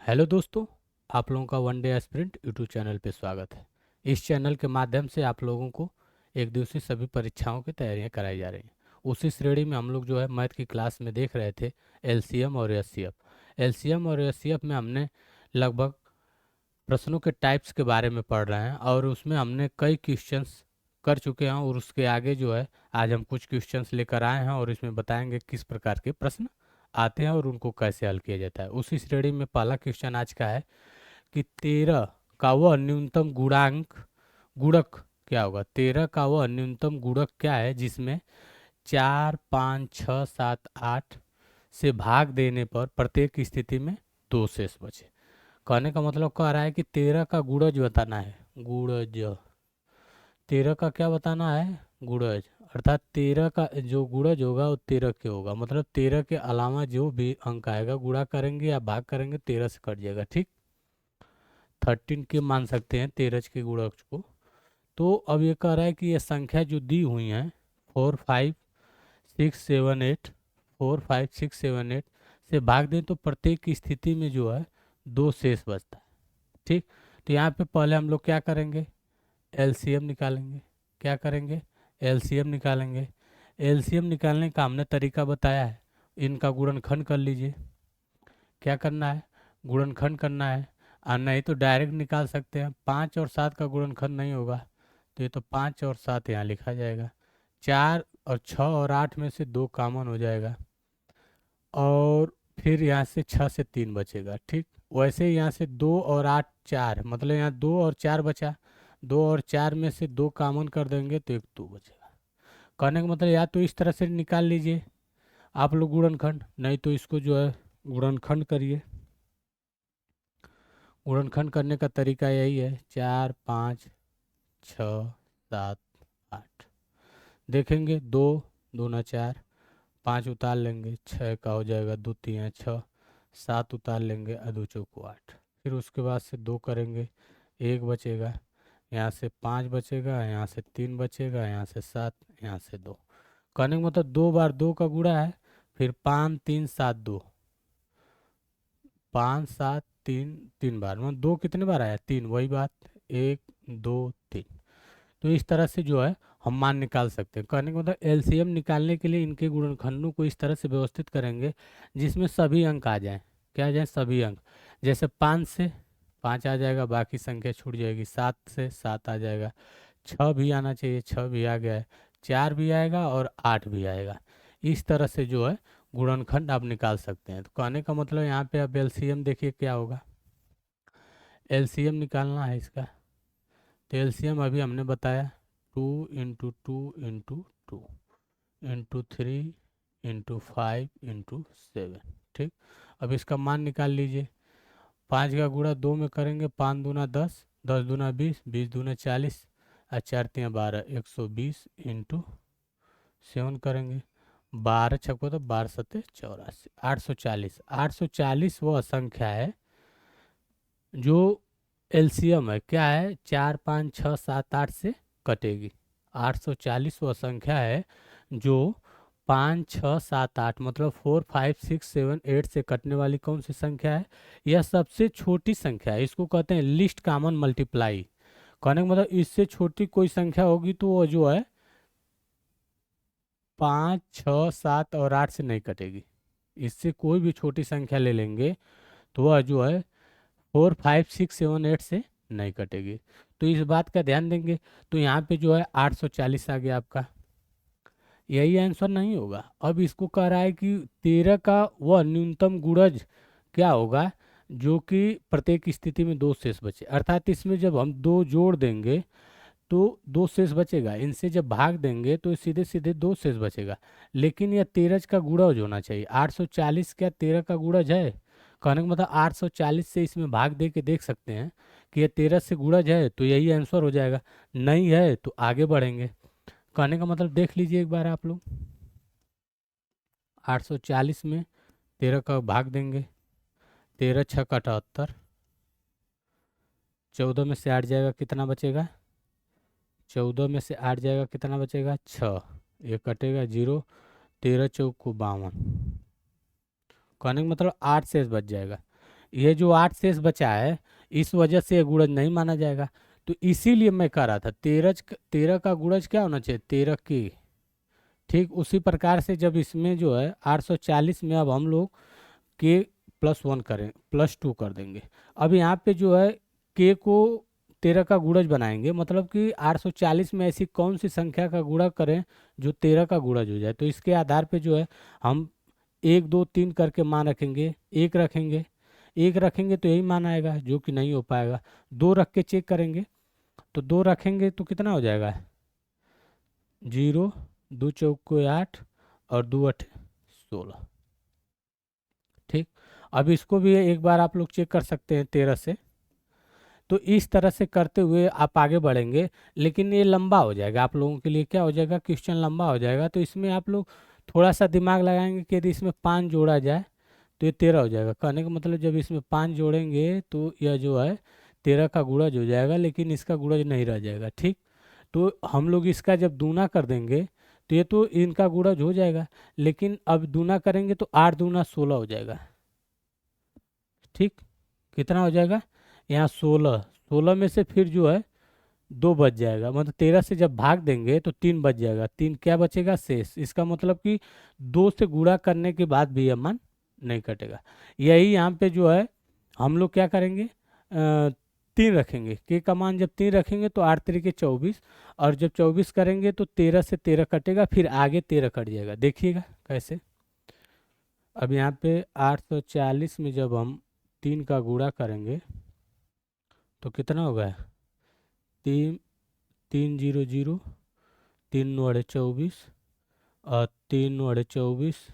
Hello दोस्तों, आप लोगों का one day aspirant YouTube channel पे स्वागत है। इस चैनल के माध्यम से आप लोगों को एक दिवसीय सभी परीक्षाओं की तैयारियां कराई जा रही हैं। उसी श्रेणी में हम लोग जो है मैथ की क्लास में देख रहे थे एलसीएम और एचसीएफ। एलसीएम और एचसीएफ में हमने लगभग प्रश्नों के टाइप्स के बारे में पढ़ रहे हैं और उसमें हमने कई क्वेश्चंस कर चुके हैं और उसके आगे जो है आज हम कुछ क्वेश्चंस लेकर आए हैं और इसमें बताएंगे किस प्रकार के प्रश्न आते हैं और उनको कैसे हल किया जाता है। उसी श्रेणी में पहला क्वेश्चन आज का है कि 13 का वह न्यूनतम गुणक क्या होगा। 13 का वह न्यूनतम गुणक क्या है जिसमें 4, 5, 6, 7, 8 से भाग देने पर प्रत्येक स्थिति में दो शेष बचे। कहने का मतलब कह रहा है कि 13 का गुणज बताना है। गुणज 13 का क्या बताना है? गुणज। अर्थात 13 का जो गुणज होगा वो 13 के होगा, मतलब 13 के अलावा जो भी अंक आएगा गुणा करेंगे या भाग करेंगे 13 से कट जाएगा। ठीक, 13 के मान सकते हैं 13 के गुणज को। तो अब ये कह रहा है कि ये संख्या जो दी हुई है 4, 5, 6, 7, 8, 4, 5, 6, 7, 8 से भाग दें तो प्रत्येक स्थिति में जो है दो शेष बचता है। ठीक, तो यहाँ पे पहले हम लोग क्या करेंगे? एलसीएम निकालेंगे। क्या करेंगे? एलसीएम निकालेंगे। एलसीएम निकालने का हमने तरीका बताया है। इनका गुणनखंड कर लीजिए। क्या करना है? गुणनखंड करना है। और नहीं तो डायरेक्ट निकाल सकते हैं। 5 और 7 का गुणनखंड नहीं होगा तो ये तो 5 और 7 यहाँ लिखा जाएगा। 4 और 6 और 8 में से 2 कॉमन हो जाएगा और फिर यहाँ से 6 से 3 बचेगा। ठीक, वैसे ही यहाँ से 2 और 8 4, मतलब यहाँ 2 और 4 बचा। 2 और 4 में से 2 कॉमन कर देंगे तो एक 2 बचेगा। कहने का मतलब या तो इस तरह से निकाल लीजिए आप लोग गुणनखंड, नहीं तो इसको जो है गुणनखंड करिए। गुणनखंड करने का तरीका यही है, 4, 5, 6, 7, 8। देखेंगे 2 दूना 4, 5 उतार लेंगे 6 का हो जाएगा 2 3 6, 7 उतार लेंगे अदो चौको 8। फिर उसके बाद से 2 करेंगे, 1 बचेगा। यहाँ से 5 बचेगा, यहाँ से 3 बचेगा, यहाँ से 7, यहाँ से 2। कहने का मतलब 2 बार 2 का गुणा है। फिर 5 3 7 2, 5 7 3 3 बार, मतलब 2 कितने बार आया? 3, वही बात। 1 2 3। तो इस तरह से जो है हम मान निकाल सकते हैं। कहने का मतलब एलसीएम निकालने के लिए इनके गुणनखंडों को इस तरह से व्यवस्थित करेंगे जिसमें सभी अंक आ जाएं। क्या आ जाए? सभी अंक। जैसे 5 से 5 आ जाएगा, बाकी संख्या छूट जाएगी। 7 से 7 आ जाएगा, 6 भी आना चाहिए, 6 भी आ गया है, 4 भी आएगा और 8 भी आएगा। इस तरह से जो है गुणनखंड आप निकाल सकते हैं। तो कहने का मतलब यहाँ पे अब एलसीएम देखिए क्या होगा। एलसीएम निकालना है इसका, तो एलसीएम अभी हमने बताया 2 × 2 × 2 × 3 × 5 × 7। ठीक, अब इसका मान निकाल लीजिए। 5 का गुणा 2 में करेंगे, 5 दूना 10, 10 दूना 20, 20 दूना 40 और 4 तिया 12, 120 × 7 करेंगे। 12 छक्को तो 12 सत्ते 84, 840। 840 वह संख्या है जो एलसीएम है। क्या है? 4 5 6 7 8 से कटेगी। 840 वह संख्या है जो 5 6 7 8 मतलब 4 5 6 7 8 से कटने वाली कौन सी संख्या है? यह सबसे छोटी संख्या है। इसको कहते हैं लिस्ट कॉमन मल्टीप्लाई। कहने का मतलब इससे छोटी कोई संख्या होगी तो वो जो है 5 6 7 और 8 से नहीं कटेगी। इससे कोई भी छोटी संख्या ले लेंगे तो वह जो है 4 5 6 7 8 से नहीं कटेगी। तो इस बात का ध्यान देंगे। तो यहाँ पे जो है 840 आ गया आपका। यही आंसर नहीं होगा। अब इसको कह रहा है कि 13 का वह न्यूनतम गुणज क्या होगा जो कि प्रत्येक स्थिति में दो शेष बचे। अर्थात इसमें जब हम दो जोड़ देंगे तो दो शेष बचेगा, इनसे जब भाग देंगे तो सीधे सीधे दो शेष बचेगा। लेकिन यह 13 का गुणज होना चाहिए। 840 क्या 13 का गुणज है? कहने का मतलब 840 से इसमें भाग दे के देख सकते हैं कि यह 13 से गुणज है तो यही आंसर हो जाएगा। नहीं है तो आगे बढ़ेंगे। कहने का मतलब देख लीजिए एक बार आप लोग। 840 में 13 का भाग देंगे, 13 6 का 78, 14 में से 8 जाएगा कितना बचेगा? 14 में से 8 जाएगा कितना बचेगा? 6। ये कटेगा 0, 13 चौक को 52। कहने का मतलब 8 शेष बच जाएगा। ये जो 8 शेष बचा है, इस वजह से ये गुणज नहीं माना जाएगा। तो इसीलिए मैं कह रहा था 13 का गुणज क्या होना चाहिए, 13 की। ठीक उसी प्रकार से जब इसमें जो है 840 में अब हम लोग के +1 करें, +2 कर देंगे। अब यहाँ पे जो है के को 13 का गुणज बनाएंगे, मतलब कि 840 में ऐसी कौन सी संख्या का गुणा करें जो 13 का गुणज हो जाए। तो इसके आधार पे जो है हम 1 2 3 करके मान रखेंगे, एक रखेंगे तो यही मान आएगा, जो कि नहीं हो पाएगा। 2 रख के चेक करेंगे, तो 2 रखेंगे तो कितना हो जाएगा, 0, 2 चौको 8 और 2 8 16। ठीक, अब इसको भी एक बार आप लोग चेक कर सकते हैं 13 से। तो इस तरह से करते हुए आप आगे बढ़ेंगे, लेकिन ये लंबा हो जाएगा आप लोगों के लिए, क्या हो जाएगा, क्वेश्चन लंबा हो जाएगा। तो इसमें आप लोग थोड़ा सा दिमाग लगाएंगे कि यदि इसमें 5 जोड़ा जाए तो ये 13 हो जाएगा। कहने का मतलब जब इसमें 5 जोड़ेंगे तो यह जो है 13 का गुणज हो जाएगा, लेकिन इसका गुणज नहीं रह जाएगा। ठीक, तो हम लोग इसका जब दूना कर देंगे तो ये तो इनका गुणज हो जाएगा, लेकिन अब दूना करेंगे तो 8 दूना 16 हो जाएगा। ठीक, कितना हो जाएगा, यहाँ 16, 16 में से फिर जो है 2 बच जाएगा, मतलब 13 से जब भाग देंगे तो 3 बच जाएगा। 3 क्या बचेगा, शेष। इसका मतलब कि 2 से गुणा करने के बाद भी यह मान नहीं कटेगा। यही यहाँ पे जो है हम लोग क्या करेंगे, 3 रखेंगे। के का मान जब 3 रखेंगे तो 8 3 के 24, और जब 24 करेंगे तो 13 से 13 कटेगा, फिर आगे 13 कट जाएगा। देखिएगा कैसे। अब यहाँ पे 840 में जब हम 3 का गुणा करेंगे तो कितना होगा, 3 3 0 0, 3 नौ 24 और 3 नौ 24,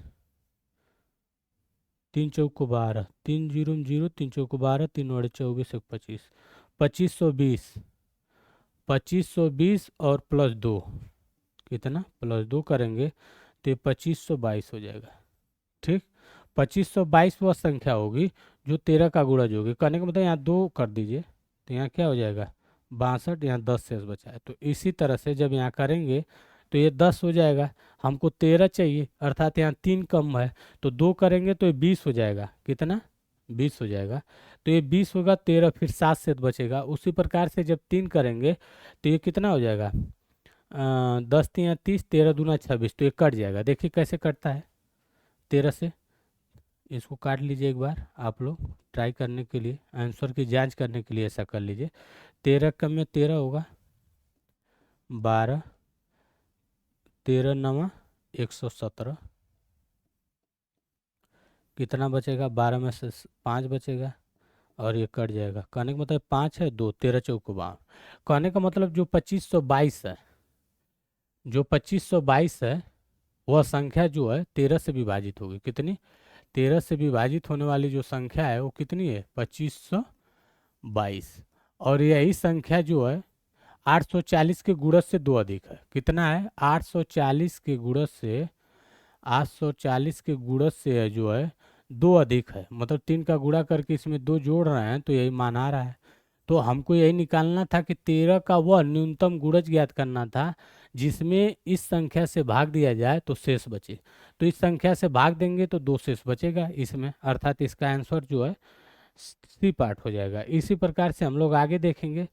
3 चौको 12, 3 0 0, 3 चौको 12, 3 नौ 24, 1 25, 2520, 2520 और +2, कितना, +2 करेंगे तो ये 2522 हो जाएगा। ठीक, 2522 वह संख्या होगी जो 13 का गुणज होगी। कहने का मतलब यहाँ 2 कर दीजिए तो यहाँ क्या हो जाएगा, 62, यहाँ 10 शेष बचा है। तो इसी तरह से जब यहाँ करेंगे तो ये 10 हो जाएगा, हमको 13 चाहिए, अर्थात यहाँ 3 कम है, तो 2 करेंगे तो ये 20 हो जाएगा। कितना, 20 हो जाएगा। तो ये 20 होगा, 13 फिर 7 शेष बचेगा। उसी प्रकार से जब 3 करेंगे तो ये कितना हो जाएगा, 10 3 30, 13 दूना 26, तो ये कट जाएगा। देखिए कैसे कटता है 13 से। इसको काट लीजिए एक बार, आप लोग ट्राई करने के लिए, आंसर की जांच करने के लिए ऐसा कर लीजिए। 13 कम में 13 होगा 12, 13 नवा 117, कितना बचेगा, 12 में से 5 बचेगा और ये कट जाएगा। कहने का मतलब 5 है 2, 13 चौको 52। कहने का मतलब जो 2522 है, जो 2522 है वह संख्या जो है 13 से विभाजित होगी। कितनी, 13 से विभाजित होने वाली जो संख्या है वो कितनी है, 2522। और यही संख्या जो है 840 के गुणज से 2 अधिक है। कितना है, 840 के गुणज से, 840 के गुणज से है जो है 2 अधिक है, मतलब 3 का गुणा करके इसमें 2 जोड़ रहे हैं तो यही मान आ रहा है। तो हमको यही निकालना था कि 13 का वह न्यूनतम गुणज ज्ञात करना था जिसमें इस संख्या से भाग दिया जाए तो शेष बचे। तो इस संख्या से भाग देंगे तो 2 शेष बचेगा इसमें, अर्थात इसका आंसर जो है सी पार्ट हो जाएगा। इसी प्रकार से हम लोग आगे देखेंगे।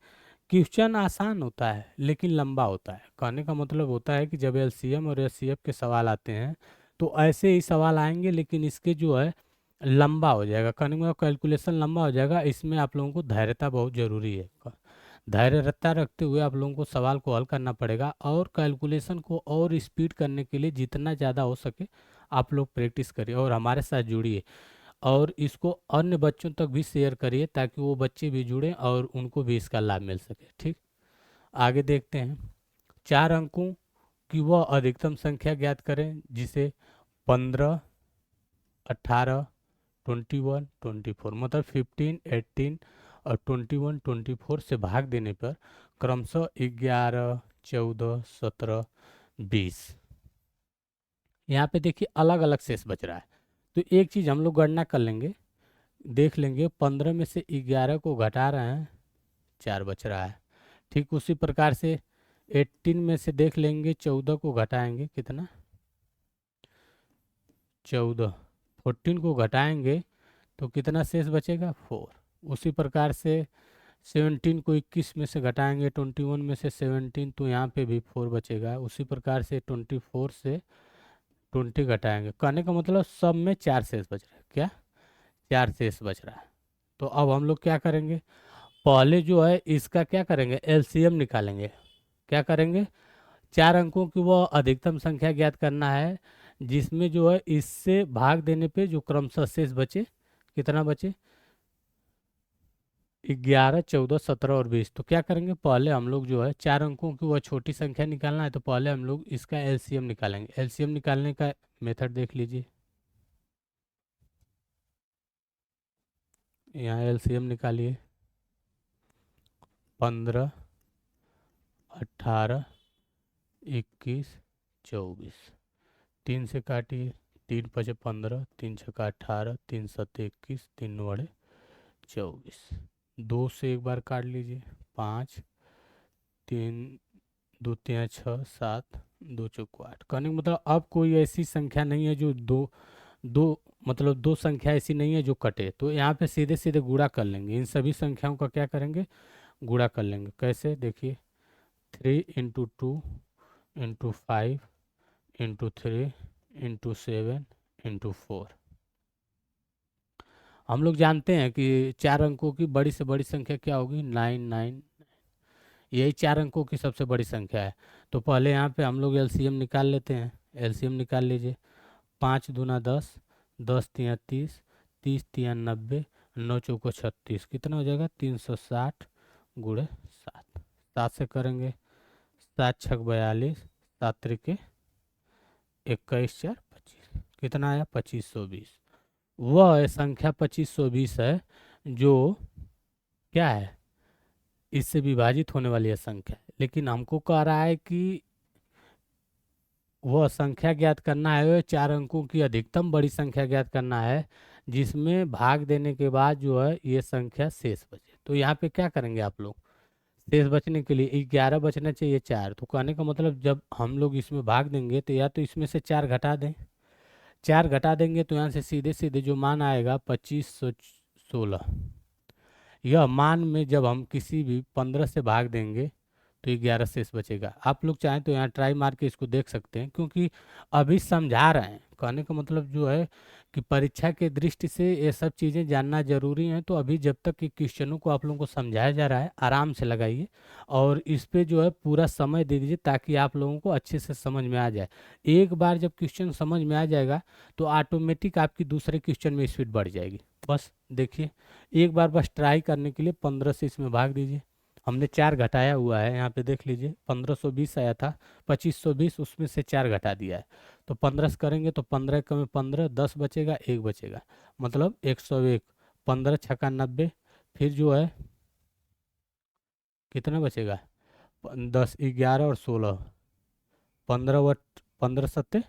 क्वेश्चन आसान होता है लेकिन लंबा होता है। कहने का मतलब होता है कि जब एलसीएम और एचसीएफ के सवाल आते हैं तो ऐसे ही सवाल आएंगे, लेकिन इसके जो है लंबा हो जाएगा। कहने का मतलब कैलकुलेशन लंबा हो जाएगा। इसमें आप लोगों को धैर्यता बहुत ज़रूरी है। धैर्यता रखते हुए आप लोगों को सवाल को हल करना पड़ेगा, और कैलकुलेशन को और स्पीड करने के लिए जितना ज़्यादा हो सके आप लोग प्रैक्टिस करिए और हमारे साथ जुड़िए, और इसको अन्य बच्चों तक भी शेयर करिए ताकि वो बच्चे भी जुड़ें और उनको भी इसका लाभ मिल सके। ठीक, आगे देखते हैं। 4 अंकों की वह अधिकतम संख्या ज्ञात करें जिसे 15, 18, 21, 24, मतलब 15, 18 और 21, 24 से भाग देने पर क्रमशः 11, 14, 17, 20। यहाँ पे देखिए अलग अलग शेष बच रहा है। तो एक चीज़ हम लोग गणना कर लेंगे, देख लेंगे। 15 में से 11 को घटा रहे हैं, 4 बच रहा है। ठीक उसी प्रकार से 18 में से देख लेंगे, 14 को घटाएंगे, कितना, 14, 14 को घटाएंगे तो कितना शेष बचेगा 4। उसी प्रकार से 17 को 21 में से घटाएंगे, 21 में से 17, तो यहाँ पे भी 4 बचेगा। उसी प्रकार से 24 से 20 घटाएंगे। कहने का मतलब सब में 4 शेष बच रहा है। क्या 4 शेष बच रहा है। तो अब हम लोग क्या करेंगे, पहले जो है इसका क्या करेंगे, एलसीएम निकालेंगे। क्या करेंगे, 4 अंकों की वो अधिकतम संख्या ज्ञात करना है जिसमें जो है इससे भाग देने पे जो क्रमशः शेष बचे, कितना बचे, 11, 14, 17 और 20। तो क्या करेंगे, पहले हम लोग जो है 4 अंकों की वह छोटी संख्या निकालना है, तो पहले हम लोग इसका एलसीएम निकालेंगे। एलसीएम निकालने का मेथड देख लीजिए। यहाँ एलसीएम निकालिए, 15, 18, 21, 24। 3 से काटिए, 3 पचे 15, 3 छक्का 18, 3 सत्ते 21, 3 नौड़े 24। 2 से एक बार काट लीजिए, 5, 3 2 3 6 7, 2 चौको 8। कहने का मतलब अब कोई ऐसी संख्या नहीं है जो दो दो मतलब दो संख्या ऐसी नहीं है जो कटे, तो यहाँ पे सीधे सीधे गुणा कर लेंगे। इन सभी संख्याओं का क्या करेंगे, गुणा कर लेंगे। कैसे, देखिए, 3 into 2 into 5 into 3 into 7 into 4। हम लोग जानते हैं कि 4 अंकों की बड़ी से बड़ी संख्या क्या होगी, 9 9। यही 4 अंकों की सबसे बड़ी संख्या है। तो पहले यहाँ पे हम लोग एलसीएम निकाल लेते हैं। एलसीएम निकाल लीजिए, 5 दूना 10, 10 तिया 30, 30 तिया 90, 9 चौको 36। कितना हो जाएगा, 360 गुणे 7। 7 से करेंगे, 7 छक 42, 7 त्रिके 21, 4 25। कितना आया, 2520। वह संख्या 2520 है जो क्या है, इससे विभाजित होने वाली है संख्या। लेकिन हमको कह रहा है कि वह संख्या ज्ञात करना है, वह 4 अंकों की अधिकतम बड़ी संख्या ज्ञात करना है जिसमें भाग देने के बाद जो है ये संख्या शेष बचे। तो यहाँ पे क्या करेंगे आप लोग, शेष बचने के लिए 11 बचना चाहिए 4। तो कहने का मतलब जब हम लोग इसमें भाग देंगे तो या तो इसमें से 4 घटा दें, 4 घटा देंगे तो यहाँ से सीधे सीधे जो मान आएगा 2516। यह मान में जब हम किसी भी 15 से भाग देंगे तो 11 शेष बचेगा। आप लोग चाहें तो यहाँ ट्राई मार के इसको देख सकते हैं, क्योंकि अभी समझा रहे हैं। कहने का मतलब जो है कि परीक्षा के दृष्टि से ये सब चीज़ें जानना जरूरी हैं। तो अभी जब तक कि क्वेश्चनों को आप लोगों को समझाया जा रहा है, आराम से लगाइए और इस पे जो है पूरा समय दे दीजिए ताकि आप लोगों को अच्छे से समझ में आ जाए। एक बार जब क्वेश्चन समझ में आ जाएगा तो ऑटोमेटिक आपकी दूसरे क्वेश्चन में स्पीड बढ़ जाएगी। बस देखिए, एक बार बस ट्राई करने के लिए 15 से इसमें भाग दीजिए। हमने 4 घटाया हुआ है, यहाँ पे देख लीजिए, 1520 आया था, 2520 उसमें से 4 घटा दिया है। तो 15 से करेंगे तो 15 कम 15, 10 बचेगा, 1 बचेगा, मतलब 101। 15 छक्का 90, फिर जो है कितना बचेगा, 10, 11 और 16, 15 व 15 सत्ते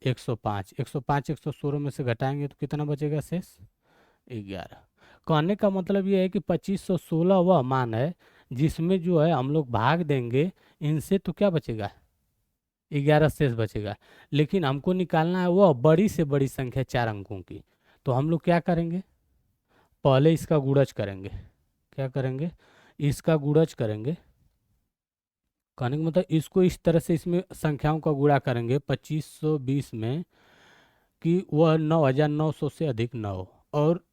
105। 105 116 में से घटाएंगे तो कितना बचेगा शेष, 11। कहने का मतलब ये है कि 2516 वह मान है जिसमें जो है हम लोग भाग देंगे इनसे तो क्या बचेगा, 11 शेष बचेगा। लेकिन हमको निकालना है वह बड़ी से बड़ी संख्या 4 अंकों की। तो हम लोग क्या करेंगे, पहले इसका गुणज करेंगे। क्या करेंगे, इसका गुणज करेंगे। कहने का मतलब इसको इस तरह से इसमें संख्याओं का गुणा करेंगे 2520 में कि वह 9900 से अधिक न हो, और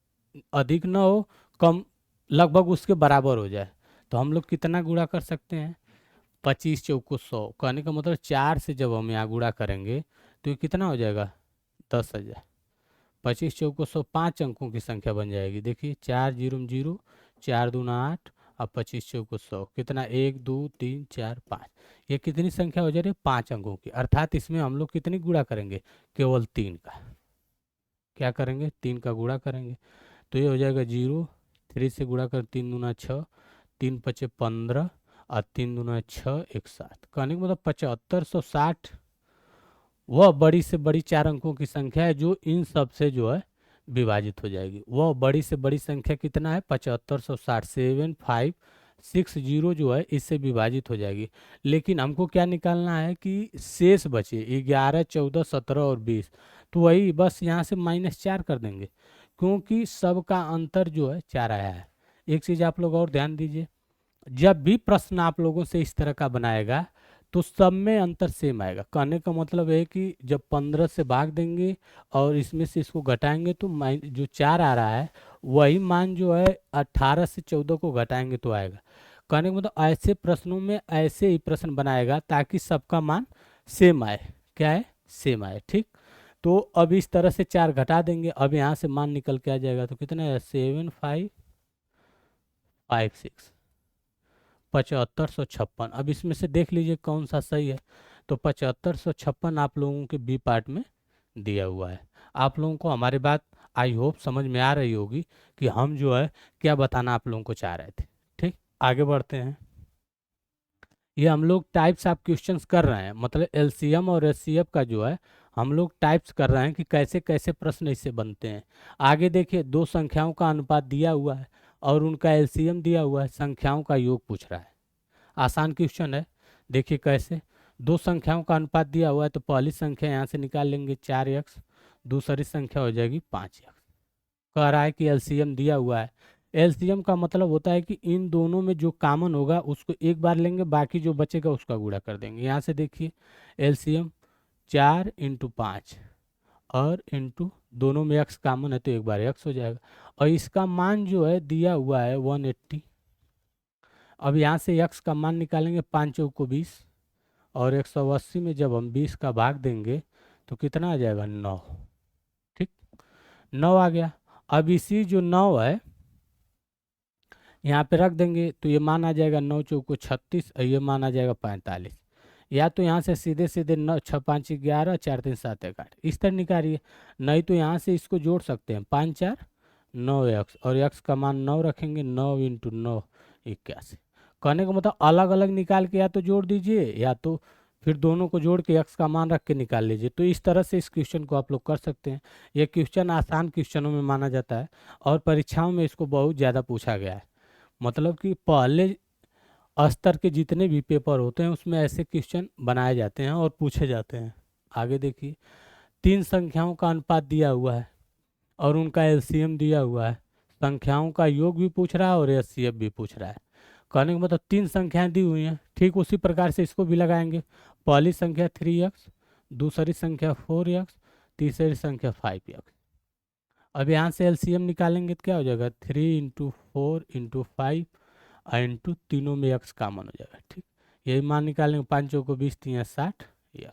अधिक न हो, कम, लगभग उसके बराबर हो जाए। तो हम लोग कितना गुणा कर सकते हैं, 25 चौको 100। कहने का मतलब 4 से जब हम यहाँ गुणा करेंगे तो ये कितना हो जाएगा, 10,000। 25 चौको 100 5 अंकों की संख्या बन जाएगी। देखिए, 4 जीरो 0, 4 दूना 8, अब 25 चौको 100 कितना, 1 2 3 4 5। ये कितनी संख्या हो जा रही है, 5 अंकों की। अर्थात इसमें हम लोग कितनी गुणा करेंगे, केवल 3 का। क्या करेंगे, 3 का गुणा करेंगे। तो ये हो जाएगा 0, 3 से गुणा कर 3 दूना 6, 3 पचे 15 और 3 दूना 6, 1 7। कहने का मतलब 7560 वह बड़ी से बड़ी 4 अंकों की संख्या है जो इन सब से जो है विभाजित हो जाएगी। वह बड़ी से बड़ी संख्या कितना है, 7560, 7560 जो है इससे विभाजित हो जाएगी। लेकिन हमको क्या निकालना है कि शेष बचे 11, 14, 17 और 20। तो वही बस यहाँ से -4 कर देंगे, क्योंकि सबका अंतर जो है 4 आया है। एक चीज़ आप लोग और ध्यान दीजिए, जब भी प्रश्न आप लोगों से इस तरह का बनाएगा तो सब में अंतर सेम आएगा। कहने का मतलब है कि जब 15 से भाग देंगे और इसमें से इसको घटाएंगे तो जो 4 आ रहा है वही मान जो है 18 से 14 को घटाएंगे तो आएगा। कहने का मतलब ऐसे प्रश्नों में ऐसे ही प्रश्न बनाएगा ताकि सबका मान सेम आए। क्या है? सेम आए। ठीक, तो अब इस तरह से 4 घटा देंगे, अब यहाँ से मान निकल के आ जाएगा। तो कितना है? 7556, 7556। अब इसमें से देख लीजिए कौन सा सही है। तो 7556 आप लोगों के बी पार्ट में दिया हुआ है। आप लोगों को हमारी बात आई होप समझ में आ रही होगी कि हम जो है क्या बताना आप लोगों को चाह रहे थे। ठीक, आगे बढ़ते हैं। ये हम लोग टाइप्स ऑफ क्वेश्चंस कर रहे हैं, मतलब एलसीएम और एचसीएफ का जो है हम लोग टाइप्स कर रहे हैं कि कैसे कैसे प्रश्न इससे बनते हैं। आगे देखिए, दो संख्याओं का अनुपात दिया हुआ है और उनका एलसीएम दिया हुआ है, संख्याओं का योग पूछ रहा है। आसान क्वेश्चन है। देखिए कैसे, दो संख्याओं का अनुपात दिया हुआ है तो पहली संख्या यहाँ से निकाल लेंगे 4x, दूसरी संख्या हो जाएगी 5x। कह रहा है कि एलसीएम दिया हुआ है। एलसीएम का मतलब होता है कि इन दोनों में जो कॉमन होगा उसको एक बार लेंगे, बाकी जो बचेगा उसका गुणा कर देंगे। यहाँ से देखिए एलसीएम 4 × 5 और इंटू दोनों में x कॉमन है तो एक बार x हो जाएगा। और इसका मान जो है दिया हुआ है 180। अब यहाँ से x का मान निकालेंगे, 5 चौको 20 और 180 में जब हम 20 का भाग देंगे तो कितना आ जाएगा? 9। ठीक, 9 आ गया। अब इसी जो 9 है यहाँ पे रख देंगे तो ये मान आ जाएगा 9 चौको 36 और ये मान आ जाएगा 45। या तो यहाँ से सीधे सीधे 9 6 5 11 4 3 7 1 8 इस तरह निकालिए, नहीं तो यहाँ से इसको जोड़ सकते हैं 5 4 9x और x का मान 9 रखेंगे, 9 × 9 81। कहने का मतलब अलग अलग निकाल के या तो जोड़ दीजिए या तो फिर दोनों को जोड़ के x का मान रख के निकाल लीजिए। तो इस तरह से इस क्वेश्चन को आप लोग कर सकते हैं। ये क्वेश्चन आसान क्वेश्चनों में माना जाता है और परीक्षाओं में इसको बहुत ज़्यादा पूछा गया है। मतलब कि पहले स्तर के जितने भी पेपर होते हैं उसमें ऐसे क्वेश्चन बनाए जाते हैं और पूछे जाते हैं। आगे देखिए, तीन संख्याओं का अनुपात दिया हुआ है और उनका एलसीएम दिया हुआ है, संख्याओं का योग भी पूछ रहा है और एचसीएफ भी पूछ रहा है। कहने का मतलब तीन संख्याएं दी हुई हैं, ठीक उसी प्रकार से इसको भी लगाएंगे। पहली संख्या 3x, दूसरी संख्या 4x, तीसरी संख्या 5x। अब यहाँ से एलसीएम निकालेंगे तो क्या हो जाएगा? 3 × 4 × 5 इंटू तीनों में x कॉमन हो जाएगा। ठीक, यही मान निकालेंगे, 5 चौको 20 3 60 x।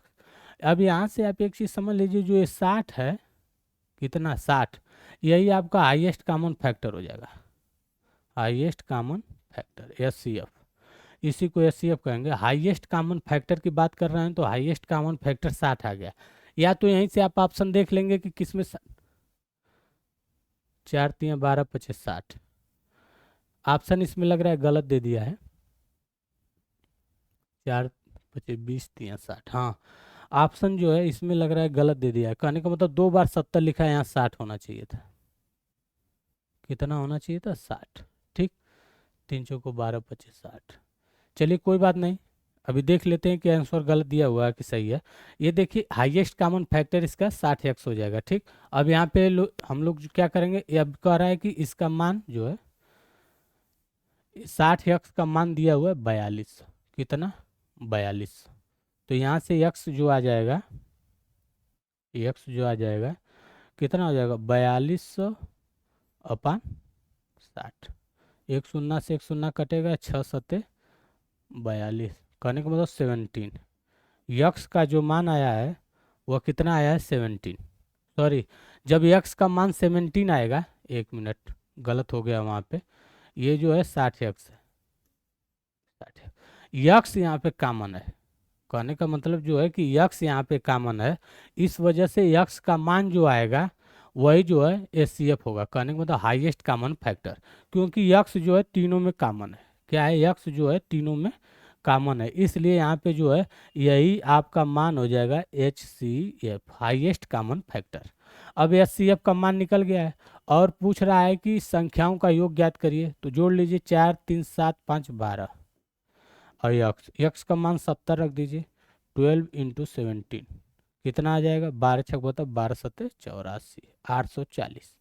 अब यहाँ से आप एक चीज़ समझ लीजिए, जो ये 60 है, कितना? 60, यही आपका हाईएस्ट कॉमन फैक्टर हो जाएगा। हाईएस्ट कॉमन फैक्टर एचसीएफ, इसी को एचसीएफ कहेंगे। हाईएस्ट कॉमन फैक्टर की बात कर रहे हैं तो हाईएस्ट कॉमन फैक्टर 60 आ गया। या तो यहीं से आप ऑप्शन देख लेंगे कि किसमें 4 3 12 25 60। ऑप्शन इसमें लग रहा है गलत दे दिया है, 4 25 20 3 60। हाँ, ऑप्शन जो है इसमें लग रहा है गलत दे दिया है। कहने का मतलब 2 बार 70 लिखा है, यहाँ 60 होना चाहिए था। कितना होना चाहिए था? 60। ठीक, 3 चौको 12 25 60। चलिए कोई बात नहीं, अभी देख लेते हैं कि आंसर गलत दिया हुआ है कि सही है। ये देखिए हाईएस्ट कॉमन फैक्टर इसका 60x हो जाएगा। ठीक, अब यहाँ पे हम लोग क्या करेंगे, ये अब कह रहा है कि इसका मान जो है 60x का मान दिया हुआ है 42। कितना? 42। तो यहाँ से x जो आ जाएगा, x जो आ जाएगा कितना हो जाएगा? 42/60। एक शून्य से एक शून्य कटेगा, 6 सत्ते 42। कहने का मतलब 17। यक्स का जो मान आया है वह कितना आया है? 17। सॉरी, जब यक्स का मान 17 आएगा, 1 मिनट गलत हो गया वहाँ पे, ये जो है 60x है। 60 यक्स यहाँ पे कॉमन है। कहने का मतलब जो है कि यक्स यहाँ पे कॉमन है, इस वजह से यक्स का मान जो आएगा वही जो है एचसीएफ होगा। कहने का मतलब हाईएस्ट कॉमन फैक्टर, क्योंकि यक्स जो है तीनों में कॉमन है। क्या है? यक्स जो है तीनों में कॉमन है, इसलिए यहाँ पे जो है यही आपका मान हो जाएगा एचसीएफ, हाईएस्ट कॉमन फैक्टर। अब एचसीएफ का मान निकल गया है और पूछ रहा है कि संख्याओं का योग ज्ञात करिए। तो जोड़ लीजिए, 4 3 7 5 12 और यक्स का मान 70 रख दीजिए। 12 × 17 कितना आ जाएगा? 12 6 12 12 7 84 840।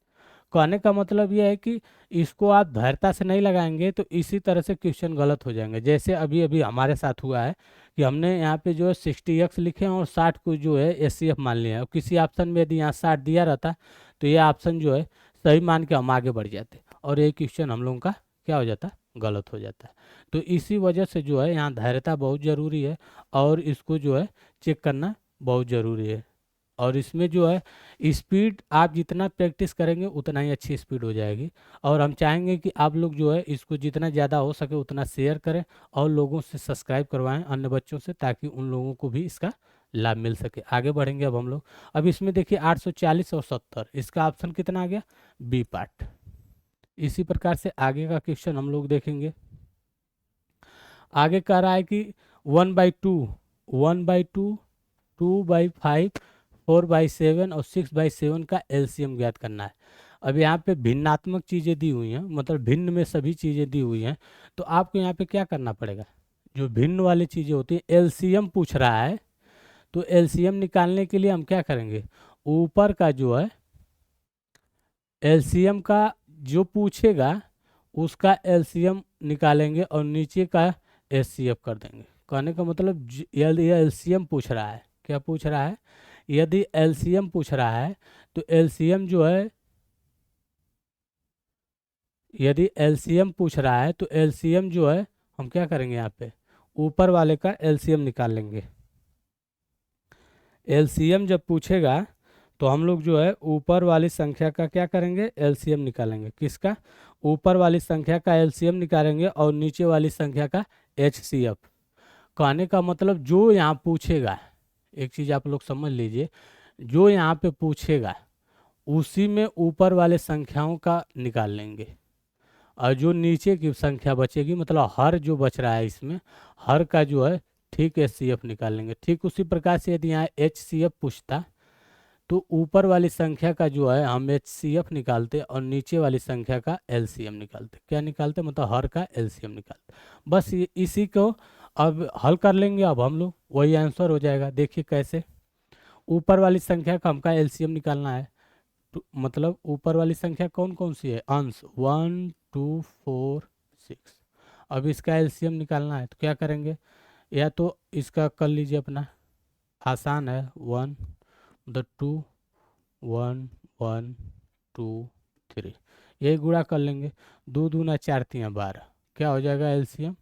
कहने का मतलब ये है कि इसको आप धैर्यता से नहीं लगाएंगे तो इसी तरह से क्वेश्चन गलत हो जाएंगे। जैसे अभी अभी हमारे साथ हुआ है कि हमने यहाँ पे जो है 60x लिखे हैं और 60 को जो है एचसीएफ मान लिया है, और किसी ऑप्शन में यदि यहाँ 60 दिया रहता तो ये ऑप्शन जो है सही मान के हम आगे बढ़ जाते और ये क्वेश्चन हम लोगों का क्या हो जाता, गलत हो जाता है। तो इसी वजह से जो है यहाँ धैर्यता बहुत ज़रूरी है और इसको जो है चेक करना बहुत ज़रूरी है। और इसमें जो है स्पीड आप जितना प्रैक्टिस करेंगे उतना ही अच्छी स्पीड हो जाएगी। और हम चाहेंगे कि आप लोग जो है इसको जितना ज़्यादा हो सके उतना शेयर करें और लोगों से सब्सक्राइब करवाएं अन्य बच्चों से, ताकि उन लोगों को भी इसका लाभ मिल सके। आगे बढ़ेंगे अब हम लोग। अब इसमें देखिए 840 और 70, इसका ऑप्शन कितना आ गया, बी पार्ट। इसी प्रकार से आगे का क्वेश्चन हम लोग देखेंगे। आगे कह रहा है कि 1/2, 1/2, 2/5, 4/7 और 6/7 का एलसीएम ज्ञात करना है। अब यहाँ पे भिन्नात्मक चीज़ें दी हुई हैं, मतलब भिन्न में सभी चीज़ें दी हुई हैं, तो आपको यहाँ पे क्या करना पड़ेगा, जो भिन्न वाली चीज़ें होती हैं एलसीएम पूछ रहा है, तो एलसीएम निकालने के लिए हम क्या करेंगे, ऊपर का जो है एलसीएम का जो पूछेगा उसका एलसीएम निकालेंगे और नीचे का एचसीएफ कर देंगे। कहने का मतलब यदि एलसीएम पूछ रहा है, क्या पूछ रहा है, यदि एलसीएम पूछ रहा है तो एलसीएम जो है, यदि एलसीएम पूछ रहा है तो एलसीएम जो है हम क्या करेंगे, यहाँ पे ऊपर वाले का एलसीएम निकाल लेंगे। एलसीएम जब पूछेगा तो हम लोग जो है ऊपर वाली संख्या का क्या करेंगे, एलसीएम निकालेंगे। किसका, ऊपर वाली संख्या का एलसीएम निकालेंगे और नीचे वाली संख्या का एचसीएफ। कहने का मतलब जो यहाँ पूछेगा, एक चीज़ आप लोग समझ लीजिए, जो यहाँ पे पूछेगा उसी में ऊपर वाले संख्याओं का निकाल लेंगे और जो नीचे की संख्या बचेगी, मतलब हर जो बच रहा है इसमें हर का जो है ठीक एचसीएफ निकाल लेंगे। ठीक उसी प्रकार से यदि यहाँ एचसीएफ पूछता तो ऊपर वाली संख्या का जो है हम एचसीएफ निकालते और नीचे वाली संख्या का एलसीएम निकालते। क्या निकालते, मतलब हर का एलसीएम निकालते। बस इसी को अब हल कर लेंगे, अब हम लोग वही आंसर हो जाएगा। देखिए कैसे, ऊपर वाली संख्या का हमका एलसीएम निकालना है, तो मतलब ऊपर वाली संख्या कौन कौन सी है, अंश 1 2 4 6। अब इसका एलसीएम निकालना है तो क्या करेंगे, या तो इसका कर लीजिए अपना, आसान है, 1 द 2 1 1 2 3, यही गुणा कर लेंगे, 2 दूना 4 3 12, क्या हो जाएगा एलसीएम,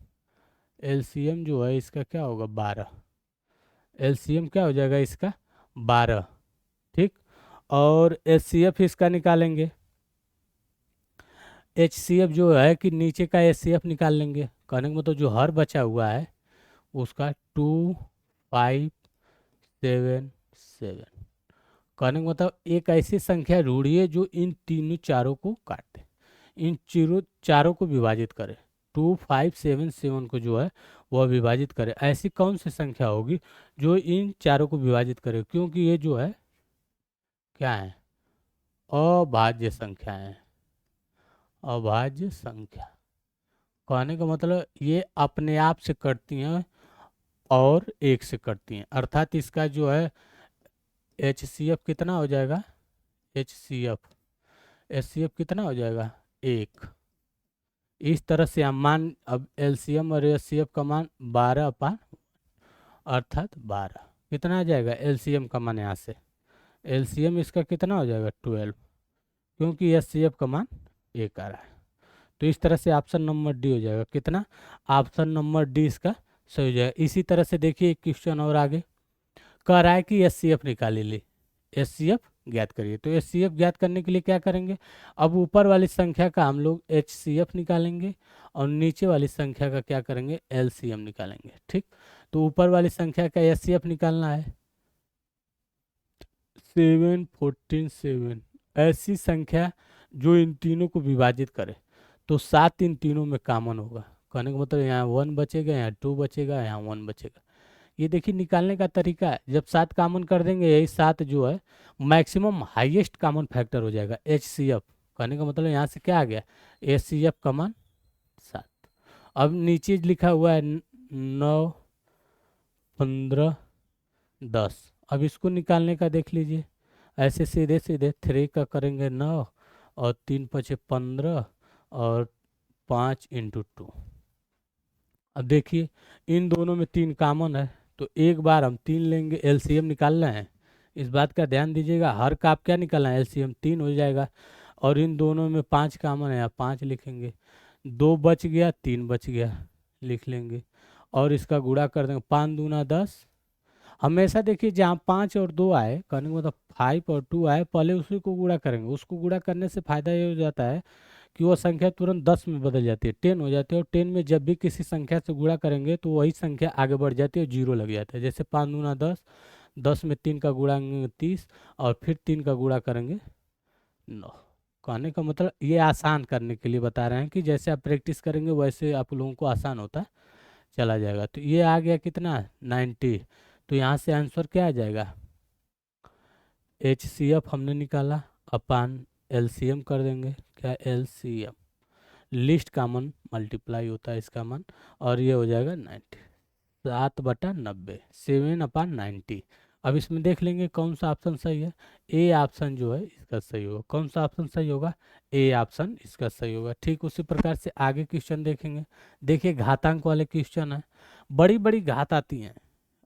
एलसीएम जो है इसका क्या होगा 12, एलसीएम क्या हो जाएगा इसका 12। ठीक, और एचसीएफ इसका निकालेंगे, एचसीएफ जो है कि नीचे का एचसीएफ निकाल लेंगे। कहने का मतलब जो हर बचा हुआ है उसका 2 5 7 7। कहने का मतलब एक ऐसी संख्या ढूंढिए जो इन तीनों चारों को काट दे, इन चारों को विभाजित करे, 2 5 7 7 को जो है वह विभाजित करे। ऐसी कौन सी संख्या होगी जो इन चारों को विभाजित करे, क्योंकि ये जो है क्या है, अभाज्य संख्या है, अभाज्य संख्या। कहने का मतलब ये अपने आप से कटती हैं और एक से कटती हैं, अर्थात इसका जो है एचसीएफ कितना हो जाएगा, एचसीएफ एचसीएफ कितना हो जाएगा 1। इस तरह से हम मान, अब एलसीएम और एचसीएफ का मान 12 अर्थात 12 कितना आ जाएगा, एलसीएम का मान यहाँ से, एलसीएम इसका कितना हो जाएगा 12, क्योंकि एचसीएफ का मान 1 आ रहा है। तो इस तरह से ऑप्शन नंबर डी हो जाएगा, कितना, ऑप्शन नंबर डी इसका सही हो जाएगा। इसी तरह से देखिए एक क्वेश्चन और आगे कह रहा है कि एचसीएफ निकाली ली, एचसीएफ ज्ञात करिए। तो एचसीएफ ज्ञात करने के लिए क्या करेंगे, अब ऊपर वाली संख्या का हम लोग एचसीएफ निकालेंगे और नीचे वाली संख्या का क्या करेंगे, एलसीएम निकालेंगे। ठीक, तो ऊपर वाली संख्या का एचसीएफ निकालना है 7 14 7, ऐसी संख्या जो इन तीनों को विभाजित करे, तो 7 इन तीनों में कॉमन होगा। कहने का मतलब यहाँ 1 बचेगा, यहाँ 2 बचेगा, यहाँ 1 बचेगा। ये देखिए निकालने का तरीका है, जब 7 कॉमन कर देंगे यही 7 जो है मैक्सिमम हाईएस्ट कॉमन फैक्टर हो जाएगा एचसीएफ। कहने का मतलब यहाँ से क्या आ गया, एचसीएफ का मान 7। अब नीचे लिखा हुआ है 9 15 10, अब इसको निकालने का देख लीजिए, ऐसे सीधे सीधे 3 का करेंगे 9 और 3×5 = 15 और 5×2। अब देखिए इन दोनों में 3 कॉमन है, तो एक बार हम 3 लेंगे, एलसीएम निकालना है। इस बात का ध्यान दीजिएगा, हर का आप क्या निकालना है, एलसीएम 3 हो जाएगा। और इन दोनों में 5 कॉमन है, आप 5 लिखेंगे। 2 बच गया, 3 बच गया, लिख लेंगे। और इसका गुणा कर देंगे, 5 दूना 10। हमेशा देखिए जहाँ 5 और 2 आए, कहने का मतलब 5 और 2 आए, पहले उसी को गुणा करेंगे। उसको गुणा करने से फायदा ये हो जाता है कि वो संख्या तुरंत 10 में बदल जाती है, 10 हो जाती है। और 10 में जब भी किसी संख्या से गुणा करेंगे तो वही संख्या आगे बढ़ जाती है और 0 लग जाता है। जैसे 5 दूना 10, 10 में 3 का गुणा 30, और फिर 3 का गुणा करेंगे 9। कहने का मतलब ये आसान करने के लिए बता रहे हैं कि जैसे आप प्रैक्टिस करेंगे वैसे आप लोगों को आसान होता चला जाएगा। तो ये आ गया कितना, 90। तो यहाँ से आंसर क्या आ जाएगा, HCF हमने निकाला, अपान LCM कर देंगे। क्या, LCM, लिस्ट कॉमन मल्टीप्लाई होता है इसका मान, और ये हो जाएगा 90, 7/90, 7/90। अब इसमें देख लेंगे कौन सा ऑप्शन सही है। ए ऑप्शन जो है इसका सही होगा। कौन सा ऑप्शन सही होगा, ए ऑप्शन इसका सही होगा। ठीक उसी प्रकार से आगे क्वेश्चन देखेंगे। देखिए घातांक वाले क्वेश्चन है, बड़ी बड़ी घात आती हैं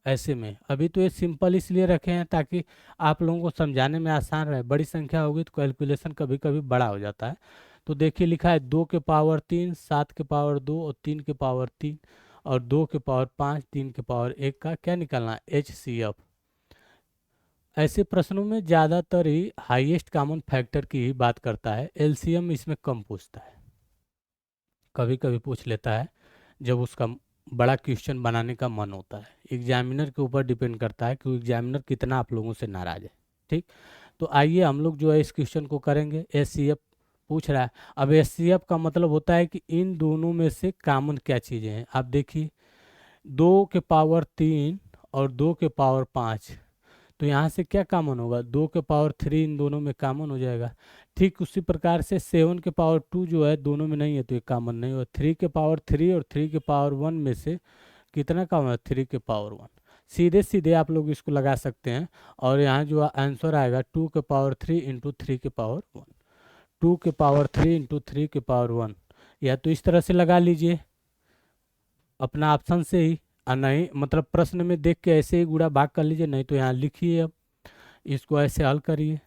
ऐसे में। अभी तो ये सिंपल इसलिए रखे हैं ताकि आप लोगों को समझाने में आसान रहे। बड़ी संख्या होगी तो कैलकुलेशन कभी कभी बड़ा हो जाता है। तो देखिए लिखा है 2^3, 7^2 और 3^3, और 2^5, 3^1 का क्या निकालना है, HCF। ऐसे प्रश्नों में ज़्यादातर ही हाईएस्ट कॉमन फैक्टर की ही बात करता है, LCM इसमें कम पूछता है। कभी कभी पूछ लेता है जब उसका बड़ा क्वेश्चन बनाने का मन होता है। एग्जामिनर के ऊपर डिपेंड करता है कि एग्जामिनर कितना आप लोगों से नाराज है। ठीक, तो आइए हम लोग जो है इस क्वेश्चन को करेंगे। HCF पूछ रहा है। अब HCF का मतलब होता है कि इन दोनों में से कॉमन क्या चीज़ें हैं। आप देखिए 2^3 और 2^5, तो यहाँ से क्या कॉमन होगा, 2^3 इन दोनों में कॉमन हो जाएगा। ठीक उसी प्रकार से 7^2 जो है दोनों में नहीं है तो ये कॉमन नहीं होगा। 3^3 और 3^1 में से कितना कॉमन है, 3^1। सीधे सीधे आप लोग इसको लगा सकते हैं। और यहाँ जो आंसर आएगा 2^3 इंटू 3^1, 2^3 इंटू 3^1, या तो इस तरह से लगा लीजिए अपना ऑप्शन से ही, और नहीं मतलब प्रश्न में देख के ऐसे ही गुणा भाग कर लीजिए, नहीं तो यहाँ लिखिए। अब इसको ऐसे हल करिए,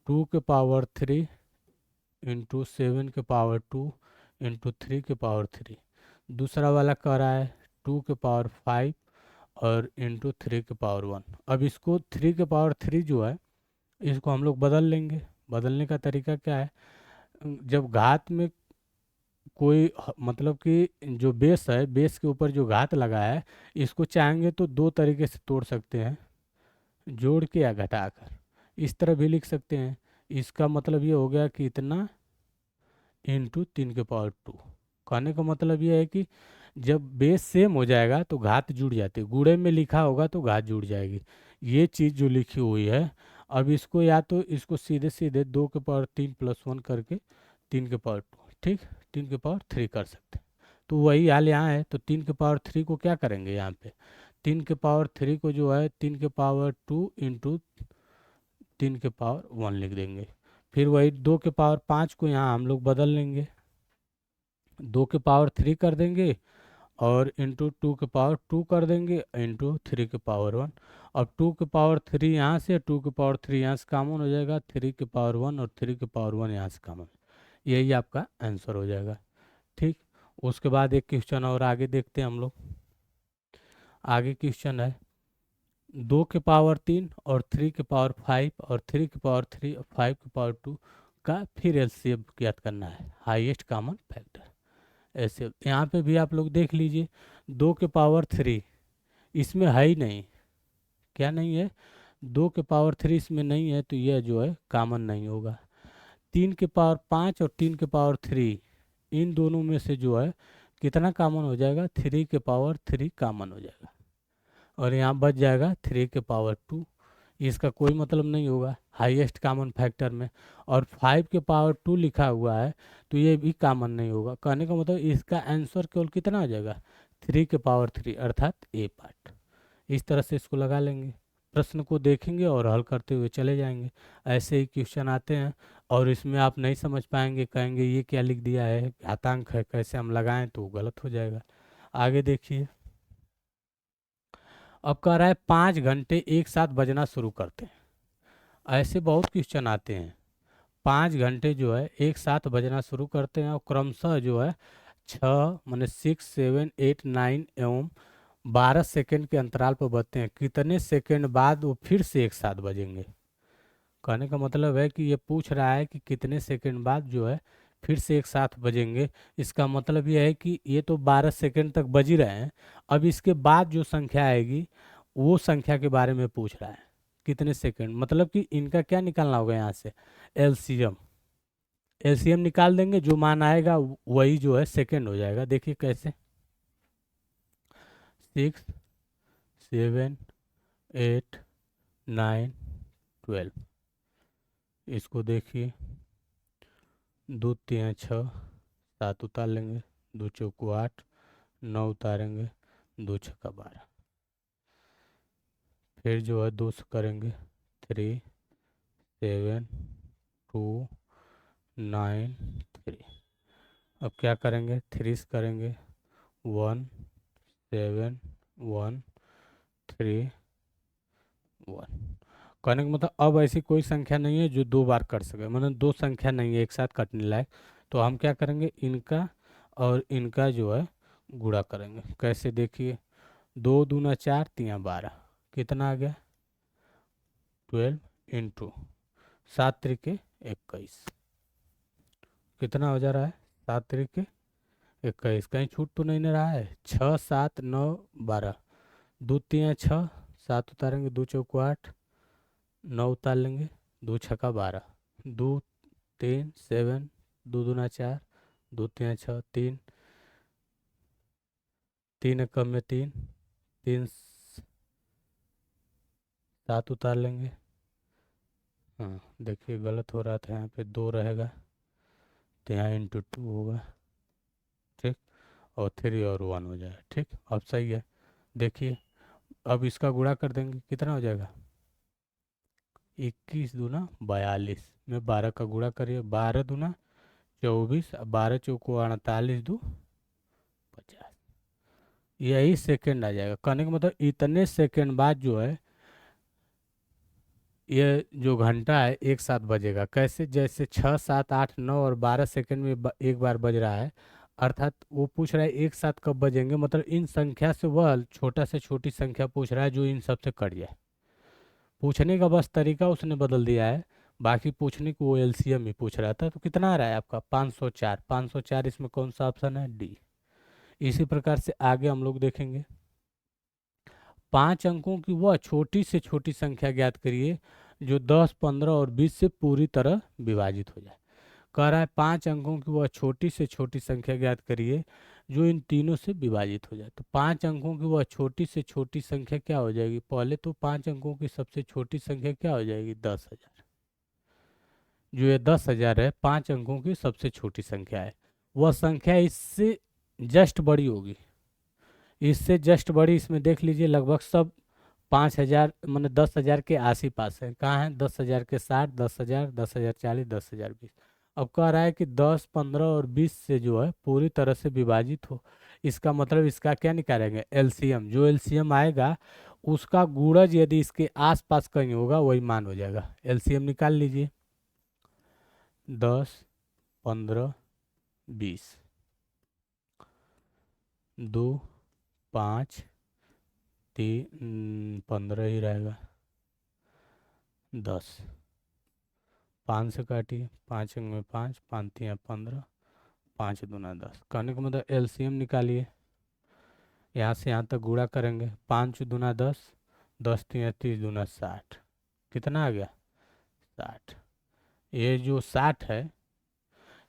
2^3 इंटू 7^2 इंटू 3^3। दूसरा वाला कह रहा है 2^5 और इंटू 3^1। अब इसको 3^3 जो है इसको हम लोग बदल लेंगे। बदलने का तरीका क्या है, जब घात में कोई मतलब कि जो बेस है, बेस के ऊपर जो घात लगा है, इसको चाहेंगे तो दो तरीके से तोड़ सकते हैं, जोड़ के या घटाकर। इस तरह भी लिख सकते हैं। इसका मतलब ये हो गया कि इतना इंटू 3^2। कहने का मतलब ये है कि जब बेस सेम हो जाएगा तो घात जुड़ जाती है, गुणे में लिखा होगा तो घात जुड़ जाएगी। ये चीज़ जो लिखी हुई है, अब इसको या तो इसको सीधे सीधे 2^3 + 1 करके 3^2, ठीक, 3^3 कर सकते हैं। तो वही हाल यहाँ है। तो 3^3 को क्या करेंगे, यहाँ पे 3^3 को जो है 3^2 इंटू 3^1 लिख देंगे। फिर वही 2^5 को यहाँ हम लोग बदल लेंगे, 2^3 कर देंगे और इंटू 2^2 कर देंगे इंटू 3^1। अब 2^3 यहाँ से, 2^3 यहाँ से कॉमन हो जाएगा, 3^1 और 3^1 यहाँ से कॉमन, यही आपका आंसर हो जाएगा। ठीक, उसके बाद एक क्वेश्चन और आगे देखते हैं हम लोग। आगे क्वेश्चन है 2^3 और 3^5 और 3^3 और 5^2 का फिर एलसीएम ज्ञात करना है, हाईएस्ट कॉमन फैक्टर। ऐसे यहाँ पे भी आप लोग देख लीजिए, 2^3 इसमें है ही नहीं, क्या नहीं है, 2^3 इसमें नहीं है, तो यह जो है कॉमन नहीं होगा। 3^5 और 3^3 इन दोनों में से जो है कितना कॉमन हो जाएगा, 3^3 कॉमन हो जाएगा, और यहाँ बच जाएगा 3^2। इसका कोई मतलब नहीं होगा हाईएस्ट कॉमन फैक्टर में। और 5^2 लिखा हुआ है तो ये भी कॉमन नहीं होगा। कहने का मतलब इसका आंसर केवल कितना हो जाएगा, 3^3, अर्थात ए पार्ट। इस तरह से इसको लगा लेंगे, प्रश्न को देखेंगे और हल करते हुए चले जाएंगे। ऐसे ही क्वेश्चन आते हैं और इसमें आप नहीं समझ पाएंगे, कहेंगे ये क्या लिख दिया है, घातांक है, कैसे हम लगाएं, तो गलत हो जाएगा। आगे देखिए, अब कह रहा है 5 घंटे एक साथ बजना शुरू करते हैं। ऐसे बहुत क्वेश्चन आते हैं। 5 घंटे जो है एक साथ बजना शुरू करते हैं और क्रमशः जो है 6, 7, 8, 9 एवं 12 सेकंड के अंतराल पर बजते हैं। कितने सेकंड बाद वो फिर से एक साथ बजेंगे? कहने का मतलब है कि ये पूछ रहा है कि कितने सेकंड बाद जो है फिर से एक साथ बजेंगे। इसका मतलब ये है कि ये तो 12 सेकंड तक बज ही रहे हैं, अब इसके बाद जो संख्या आएगी वो संख्या के बारे में पूछ रहा है। कितने सेकंड, मतलब कि इनका क्या निकालना होगा यहाँ से? एलसीएम। एलसीएम निकाल देंगे, जो मान आएगा वही जो है सेकंड हो जाएगा। देखिए कैसे, 6, 7, 8, 9, 12। इसको देखिए, 2, 3, 6, 7 उतार लेंगे, 2 चौको 8, 9 उतारेंगे, 2 छक्का 12। फिर जो है 2 से करेंगे, 3, 7, 2, 9, 3। अब क्या करेंगे, 3 से करेंगे, 1, 7, 1, 3, 1। कहने का मतलब अब ऐसी कोई संख्या नहीं है जो 2 बार कट सके, मतलब दो संख्या नहीं है एक साथ कटने लायक। तो हम क्या करेंगे, इनका और इनका जो है गुणा करेंगे। कैसे, देखिए, 2 दूना 4, 3 12, कितना आ गया? 12 इंटू 7 त्रिके 21। कितना हो जा रहा है? 7 त्रिके 21। कहीं छूट तो नहीं ना रहा है? 6, 7, 9, 12। 2, 3, 6, 7 उतारेंगे, 2 चौको 8, 9 उतार लेंगे, 2 छक्का 12। 2, 3, 7, 2 दूना 4, 2, 3, 6, 3, 3 एक कम में 3, 3, 7 उतार लेंगे। हाँ देखिए, गलत हो रहा था, यहाँ पे 2 रहेगा तो यहाँ इंटू 2 होगा। ठीक, और 3 और 1 हो जाएगा। ठीक, अब सही है। देखिए, अब इसका गुणा कर देंगे, कितना हो जाएगा? 21 दूना 42 में 12 का गुणा करिए, 12 दूना 24, 12 चौको 48, 2 50। यही सेकंड आ जाएगा। कहने का मतलब इतने सेकंड बाद जो है ये जो घंटा है एक साथ बजेगा। कैसे? जैसे 6, 7, 8, 9 और 12 सेकंड में एक बार बज रहा है, अर्थात वो पूछ रहा है एक साथ कब बजेंगे, मतलब इन संख्या से वह छोटा से छोटी संख्या पूछ रहा है जो इन सब से कट जाए। पूछने का बस तरीका उसने बदल दिया है, बाकी पूछने को वो एलसीएम ही पूछ रहा था। तो कितना आ रहा है आपका? 504। 504 इसमें कौन सा ऑप्शन है? डी। इसी प्रकार से आगे हम लोग देखेंगे। 5 अंकों की वह छोटी से छोटी संख्या ज्ञात करिए जो 10, 15 और 20 से पूरी तरह विभाजित हो जाए। कह रहा है 5 अंकों की वह छोटी से छोटी संख्या ज्ञात करिए जो इन तीनों से विभाजित हो जाए। तो 5 अंकों की वह छोटी से छोटी संख्या क्या हो जाएगी? पहले तो 5 अंकों की सबसे छोटी संख्या क्या हो जाएगी? 10,000। जो ये 10,000 है 5 अंकों की सबसे छोटी संख्या है। वह संख्या इससे जस्ट बड़ी होगी, इससे जस्ट बड़ी। इसमें देख लीजिए लगभग सब 5,000 मतलब 10,000 के आस ही पास है। कहाँ है? 10,000 के 60, 10,000, 10,040, 10,020। अब कह रहा है कि 10, 15 और 20 से जो है पूरी तरह से विभाजित हो। इसका मतलब इसका क्या निकालेंगे? एलसीएम। जो एलसीएम आएगा उसका गुणज यदि इसके आसपास कहीं होगा वही मान हो जाएगा। एलसीएम निकाल लीजिए। 10, 15, 20, 2, 5, 3, 15 ही रहेगा, 10। 5 से काटिए, 5 में 5, 5 3 15, 5 दूना 10। कहने का मतलब एलसीएम निकालिए। यहाँ से यहाँ तक गुणा करेंगे, 5 दूना 10, 10 3 30 दूना 60। कितना आ गया? 60। ये जो 60 है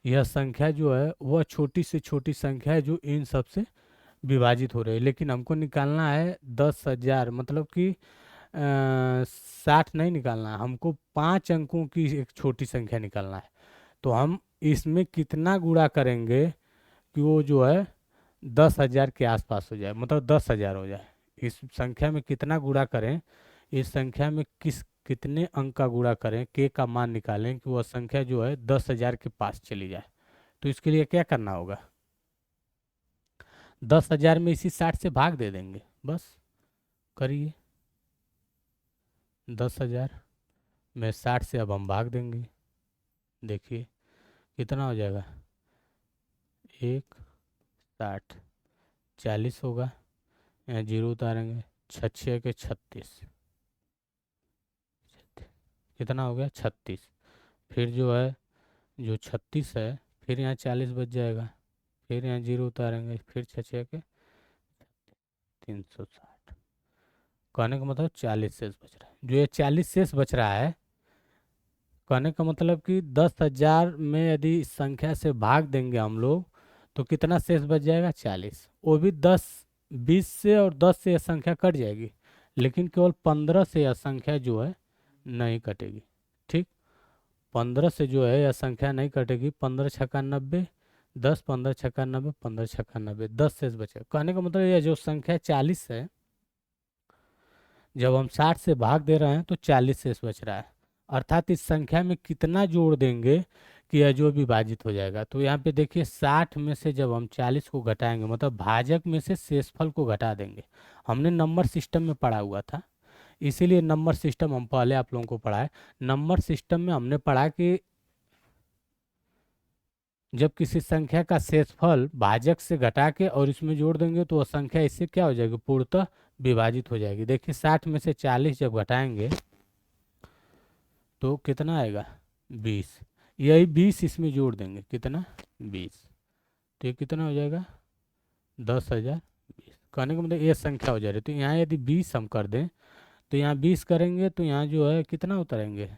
यह संख्या जो है वह छोटी से छोटी संख्या है जो इन सब से विभाजित हो रही है। लेकिन हमको निकालना है 10,000, मतलब कि 60 नहीं निकालना है हमको, 5 अंकों की एक छोटी संख्या निकालना है। तो हम इसमें कितना गुणा करेंगे कि वो जो है 10,000 के आसपास हो जाए, मतलब 10,000 हो जाए। इस संख्या में कितना गुणा करें, इस संख्या में कितने अंक का गुणा करें, के का मान निकालें कि वह संख्या जो है 10,000 के पास चली जाए। तो इसके लिए क्या करना होगा, 10,000 में इसी 60 से भाग दे देंगे, बस करिए। 10,000 में 60 से अब हम भाग देंगे, देखिए कितना हो जाएगा, 1, 60, 40 होगा, यहाँ जीरो उतारेंगे, 6 के 36, कितना हो गया 36। फिर जो है जो 36 है, फिर यहाँ 40 बच जाएगा, फिर यहाँ जीरो उतारेंगे, फिर 6 के 360। कहने का मतलब 40 शेष बच रहा है। जो ये 40 शेष बच रहा है, कहने का मतलब कि 10,000 में यदि इस संख्या से भाग देंगे हम लोग तो कितना शेष बच जाएगा, 40। वो भी 10, 20 से और 10 से यह संख्या कट जाएगी, लेकिन केवल 15 से यह संख्या जो है नहीं कटेगी। ठीक, 15 से जो है यह संख्या नहीं कटेगी। 15 छक्का 90, 10, 15 छक्का 90, 15 छक्का 90, 10 शेष बचेगा। कहने का मतलब यह जो संख्या 40 है, जब हम 60 से भाग दे रहे हैं तो 40 शेष बच रहा है, अर्थात इस संख्या में कितना जोड़ देंगे कि यह जो विभाजित हो जाएगा। तो यहाँ पे देखिए 60 में से जब हम 40 को घटाएंगे, मतलब भाजक में से शेषफल को घटा देंगे। हमने नंबर सिस्टम में पढ़ा हुआ था, इसीलिए नंबर सिस्टम हम पहले आप लोगों को पढ़ाए। नंबर सिस्टम में हमने पढ़ा कि जब किसी संख्या का शेषफल भाजक से घटा के और इसमें जोड़ देंगे तो वह संख्या इससे क्या हो जाएगी, पूर्णतः विभाजित हो जाएगी। देखिए 60 में से 40 जब घटाएंगे तो कितना आएगा, 20। यही 20 इसमें जोड़ देंगे, कितना, 20। तो ये कितना हो जाएगा, 10,020। कहने का मतलब ये संख्या हो जा रही है। तो यहाँ यदि 20 हम कर दें तो यहाँ 20 करेंगे तो यहाँ जो है कितना उतारेंगे,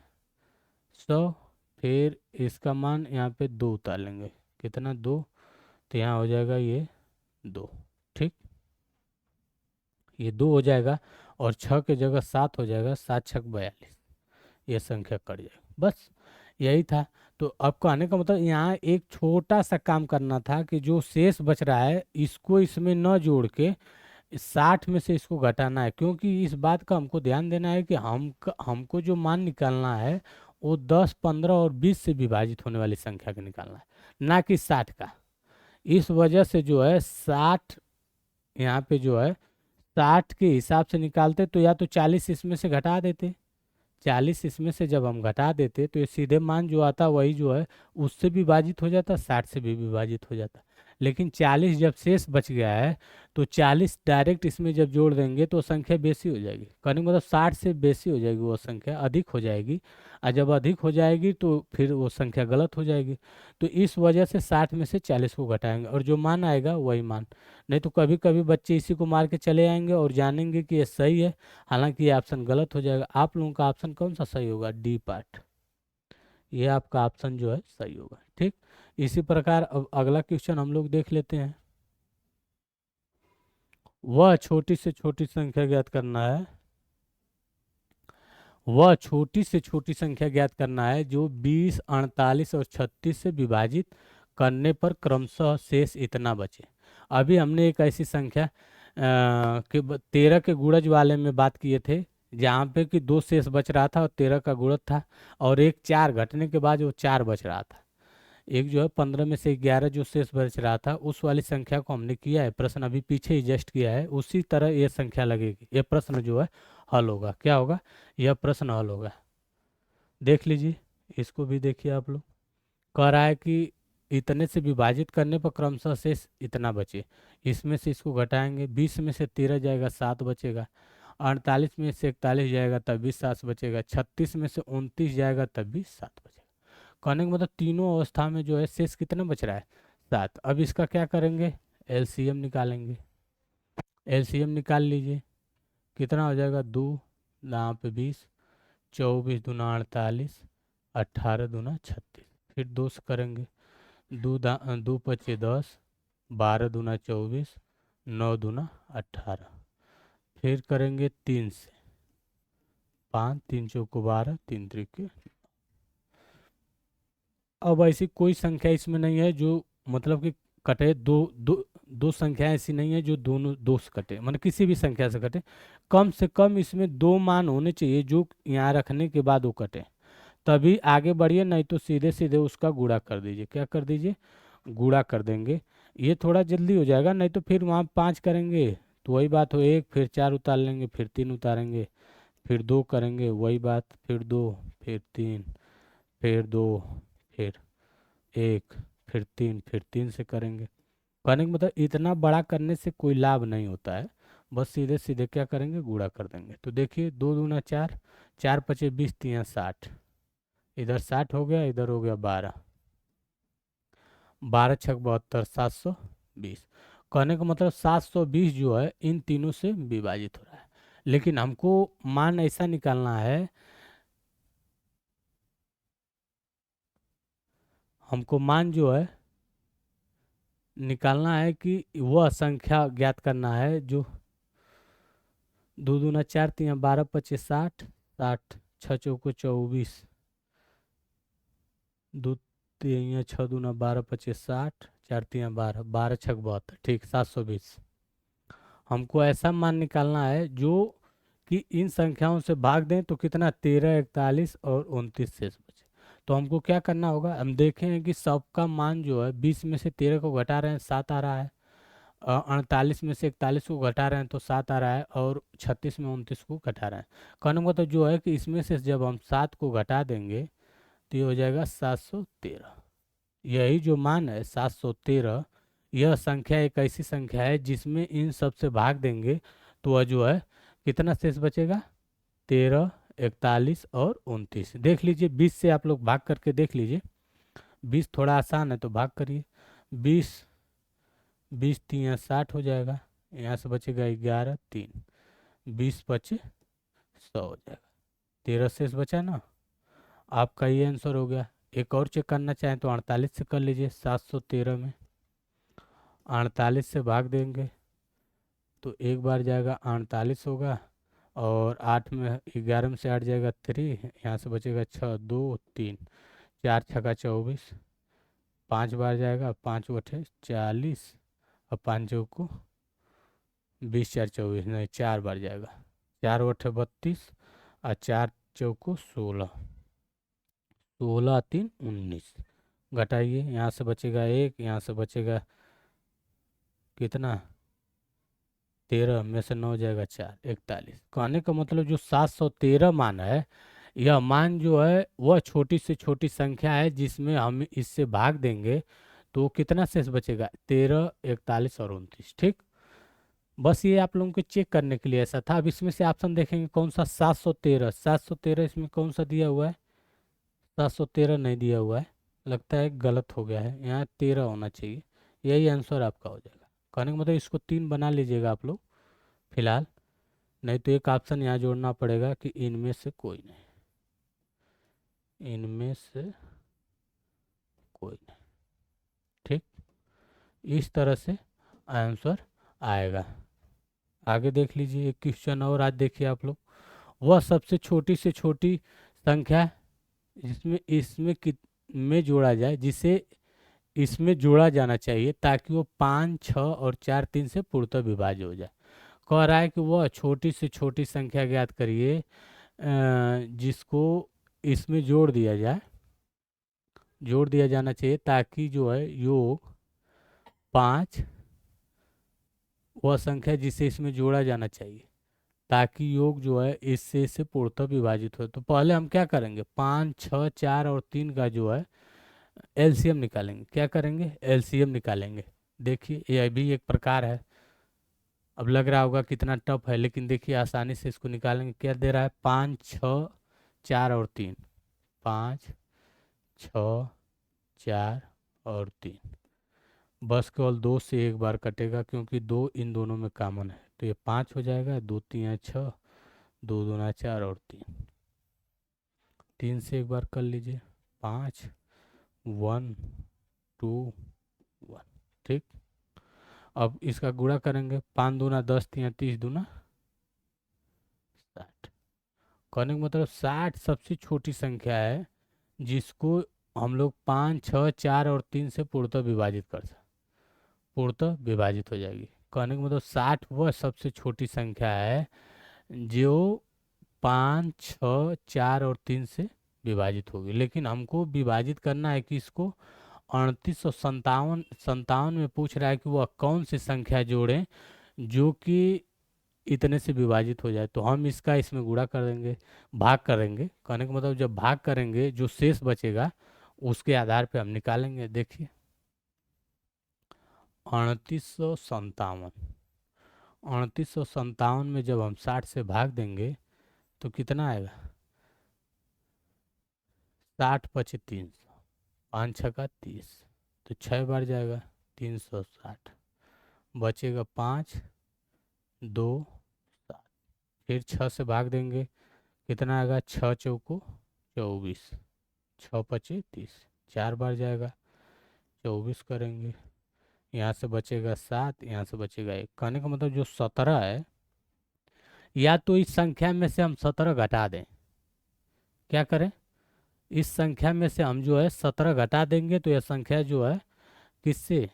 100। फिर इसका मान यहाँ पे 2 उतार लेंगे, कितना, 2। तो यहाँ हो जाएगा ये 2। ठीक, ये 2 हो जाएगा और 6 के जगह 7 हो जाएगा, 7 छक 42, ये संख्या कट जाएगी। बस यही था। तो अब कहने का मतलब यहाँ एक छोटा सा काम करना था कि जो शेष बच रहा है इसको इसमें न जोड़ के 60 में से इसको घटाना है, क्योंकि इस बात का हमको ध्यान देना है कि हमको जो मान निकालना है वो 10, 15 और 20 से विभाजित होने वाली संख्या का निकालना है, ना कि 60 का। इस वजह से जो है 60 यहाँ पे जो है 60 के हिसाब से निकालते तो या तो 40 इसमें से घटा देते, 40 इसमें से जब हम घटा देते तो ये सीधे मान जो आता वही जो है उससे विभाजित हो जाता, 60 से भी विभाजित हो जाता। लेकिन 40 जब शेष बच गया है तो 40 डायरेक्ट इसमें जब जोड़ देंगे तो संख्या बेसी हो जाएगी। कहने का मतलब 60 से बेसी हो जाएगी, वो संख्या अधिक हो जाएगी, और जब अधिक हो जाएगी तो फिर वो संख्या गलत हो जाएगी। तो इस वजह से 60 में से 40 को घटाएंगे और जो मान आएगा वही मान। नहीं तो कभी कभी बच्चे इसी को मार के चले आएंगे और जानेंगे कि ये सही है, हालांकि ये ऑप्शन गलत हो जाएगा। आप लोगों का ऑप्शन कौन सा सही होगा, डी पार्ट, ये आपका ऑप्शन जो है सही होगा। ठीक, इसी प्रकार अब अगला क्वेश्चन हम लोग देख लेते हैं। वह छोटी से छोटी संख्या ज्ञात करना है, वह छोटी से छोटी संख्या ज्ञात करना है जो 20, 48 और 36 से विभाजित करने पर क्रमशः शेष इतना बचे। अभी हमने एक ऐसी संख्या के 13 के गुणज वाले में बात किए थे, जहाँ पे कि 2 शेष बच रहा था और 13 का गुणज था, और एक 4 घटने के बाद वो 4 बच रहा था। एक जो है 15 में से 11 जो शेष बच रहा था उस वाली संख्या को हमने किया है प्रश्न, अभी पीछे ही जस्ट किया है, उसी तरह ये संख्या लगेगी। ये प्रश्न जो है हल होगा, क्या होगा, यह प्रश्न हल होगा। देख लीजिए, इसको भी देखिए आप लोग। कह रहा है कि इतने से विभाजित करने पर क्रमशः शेष इतना बचे, इसमें से इसको घटाएंगे, 20 में से 13 जाएगा, 7 बचेगा, 48 में से 41 जाएगा तब भी 7 बचेगा, 36 में से 29 जाएगा तब भी 7 बचेगा। कहने का मतलब तीनों अवस्था में जो है शेष कितना बच रहा है, 7। अब इसका क्या करेंगे, एलसीएम निकालेंगे। एलसीएम निकाल लीजिए, कितना हो जाएगा, 2 यहाँ पे 20, 24 दूना 48, 18 दूना 36, फिर 2 से करेंगे, 2 पचे 10, 12 दूना 24, 9 दूना 18, फिर करेंगे 3 से, 5, 3 चौको 12, 3 त्रिके। अब ऐसी कोई संख्या इसमें नहीं है जो मतलब कि कटे, दो दो दो संख्याएं ऐसी नहीं है जो दोनों दो से कटे, मतलब किसी भी संख्या से कटे। कम से कम इसमें दो मान होने चाहिए जो यहाँ रखने के बाद वो कटे, तभी आगे बढ़िए, नहीं तो सीधे सीधे उसका गुणा कर दीजिए। क्या कर दीजिए? गुणा कर देंगे। ये थोड़ा जल्दी हो जाएगा, नहीं तो फिर वहाँ 5 करेंगे तो वही बात हो, एक फिर 4 उतार लेंगे, फिर 3 उतारेंगे, फिर 2 करेंगे वही बात, फिर 2, फिर 3, फिर 2, फिर 1, फिर 3, फिर 3 से करेंगे। कहने का मतलब इतना बड़ा करने से कोई लाभ नहीं होता है, बस सीधे सीधे क्या करेंगे? गुणा कर देंगे। तो देखिए 2 दूना 4, 4 पचे 20, 3 60, इधर 60 हो गया, इधर हो गया 12, 12 छक 72, 720। कहने का मतलब 720 जो है इन तीनों से विभाजित हो रहा है, लेकिन हमको मान ऐसा निकालना है, हमको मान जो है निकालना है कि वह संख्या ज्ञात करना है जो 2 दूना 4, 3 12 25 60, 60 6 चौको 24, 2 3 6 दूना 12 25 60, 4 3 12, 12 छक 72, ठीक 720। हमको ऐसा मान निकालना है जो कि इन संख्याओं से भाग दें तो कितना? 13, 41 और 29 शेष बचे। तो हमको क्या करना होगा? हम देखें कि सबका मान जो है 20 में से 13 को घटा रहे हैं 7 आ रहा है, 48 में से 41 को घटा रहे हैं तो 7 आ रहा है, और 36 में 29 को घटा रहे हैं। कहने का तो जो है कि इसमें से जब हम 7 को घटा देंगे तो ये हो जाएगा 713। यही जो मान है 713, यह संख्या एक ऐसी संख्या है जिसमें इन सब से भाग देंगे तो वह जो है कितना शेष बचेगा? 13, 41 और 29। देख लीजिए 20 से आप लोग भाग करके देख लीजिए, 20 थोड़ा आसान है तो भाग करिए। 20, 20 3 60 हो जाएगा, यहाँ से बचेगा 11 3, 20 पचे 100 हो जाएगा, 13 शेष बचा ना। आपका ये आंसर हो गया। एक और चेक करना चाहें तो 48 से कर लीजिए। 713 में 48 से भाग देंगे तो एक बार जाएगा 48 होगा, और 8 में 11 में से 8 जाएगा 3, यहाँ से बचेगा 6 2 3, 4 छका 24, 5 बार जाएगा, 5 बटे 40, और 5 को 20 4 24, नहीं 4 बार जाएगा, 4 बटे 32, और 4 चौको 16, 16 3 19। घटाइए, यहाँ से बचेगा 1, यहाँ से बचेगा कितना? 13 में से 9 जाएगा 4, 41। कहने का मतलब जो 713 मान है, यह मान जो है वह छोटी से छोटी संख्या है जिसमें हम इससे भाग देंगे तो कितना शेष बचेगा? 13, 41 और 29। ठीक, बस ये आप लोगों को चेक करने के लिए ऐसा था। अब इसमें से ऑप्शन देखेंगे कौन सा? 713, 713 इसमें कौन सा दिया हुआ है? 713 नहीं दिया हुआ है, लगता है गलत हो गया है, यहाँ 13 होना चाहिए। यही आंसर आपका हो जाएगा। कहने का मतलब इसको 3 बना लीजिएगा आप लोग फिलहाल, नहीं तो एक ऑप्शन यहाँ जोड़ना पड़ेगा कि इनमें से कोई नहीं, इनमें से कोई नहीं। ठीक, इस तरह से आंसर आएगा। आगे देख लीजिए, एक क्वेश्चन और आज देखिए आप लोग। वह सबसे छोटी से छोटी संख्या है जिसमें इसमें कित में जोड़ा जाए, जिसे इसमें जोड़ा जाना चाहिए ताकि वो 5 6 और 4 3 से पूर्णतः विभाज्य हो जाए। कह रहा है कि वह छोटी से छोटी संख्या ज्ञात करिए जिसको इसमें जोड़ दिया जाना चाहिए ताकि जो है योग 5, वह संख्या जिसे इसमें जोड़ा जाना चाहिए ताकि योग जो है इससे पूर्णतः विभाजित हो। तो पहले हम क्या करेंगे? 5 6 4 और 3 का जो है एलसीएम निकालेंगे। क्या करेंगे? एलसीएम निकालेंगे। देखिए यह भी एक प्रकार है। अब लग रहा होगा कितना टफ है, लेकिन देखिए आसानी से इसको निकालेंगे। क्या दे रहा है? 5 6 4 और 3, 5 6 4 और 3, बस केवल 2 से एक बार कटेगा क्योंकि 2 इन दोनों में कॉमन है, तो ये 5 हो जाएगा। 2 3 6, 2 दूना 4 और 3, 3 से एक बार कर लीजिए। 5 1 2 1। ठीक, अब इसका गुणा करेंगे। 5 दूना 10, 3 30, दूना 60। कहने का मतलब 60 सबसे छोटी संख्या है जिसको हम लोग 5 6 4 और 3 से पूर्णतः विभाजित कर सकते। पूर्णतः विभाजित हो जाएगी। कहने का मतलब 60 वह सबसे छोटी संख्या है जो 5, 6, 4 और 3 से विभाजित होगी। लेकिन हमको विभाजित करना है कि इसको 3857 संतावन में पूछ रहा है कि वह कौन सी संख्या जोड़ें जो कि इतने से विभाजित हो जाए। तो हम इसका इसमें गुणा कर देंगे, भाग करेंगे। कहने का मतलब जब भाग करेंगे जो शेष बचेगा उसके आधार पे हम निकालेंगे। देखिए 3857, 3857 में जब हम 60 से भाग देंगे तो कितना आएगा? 60 पचे 300, 5 छका 30, तो 6 बार जाएगा 360, बचेगा 5, 2, 7। फिर 6 से भाग देंगे, कितना आएगा? 6 चौको 24, 6 पचे 30, 4 बार जाएगा 24 करेंगे। यहाँ से बचेगा 7, यहाँ से बचेगा 1। कहने का मतलब जो 17 है, या तो इस संख्या में से हम 17 घटा दें। क्या करें? इस संख्या में से हम जो है 17 घटा देंगे तो यह संख्या जो है किससे?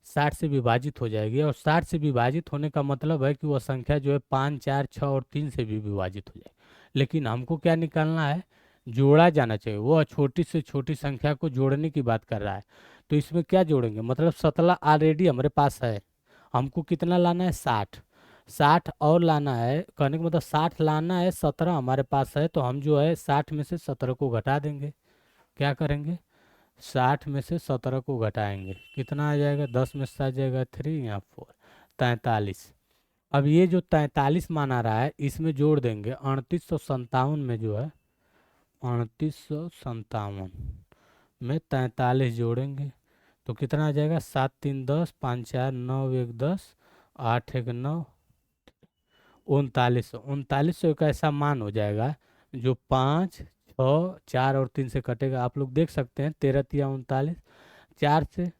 60 से विभाजित हो जाएगी। और 60 से विभाजित होने का मतलब है कि वह संख्या जो है 5, 4, 6 और 3 से भी विभाजित हो जाएगी। लेकिन हमको क्या निकालना है? जोड़ा जाना चाहिए। वह छोटी से छोटी संख्या को जोड़ने की बात कर रहा है। तो इसमें क्या जोड़ेंगे? मतलब 17 ऑलरेडी हमारे पास है, हमको कितना लाना है? 60। 60 और लाना है, कहने का मतलब 60 लाना है, 17 हमारे पास है, तो हम जो है 60 में से 17 को घटा देंगे। क्या करेंगे? 60 में से 17 को घटाएंगे, कितना आ जाएगा? 10 में से आ जाएगा 3 या 4, 43। अब ये जो 43 मान आ रहा है इसमें जोड़ देंगे 3857 में, जो है 3857 में 43 जोड़ेंगे तो कितना आ जाएगा? 7 3 10, 5 4 9 1 10, 8 1 9, 39। 39 एक ऐसा मान हो जाएगा जो 5, 6, 4 और 3 से कटेगा। आप लोग देख सकते हैं 13 या 39, 4 से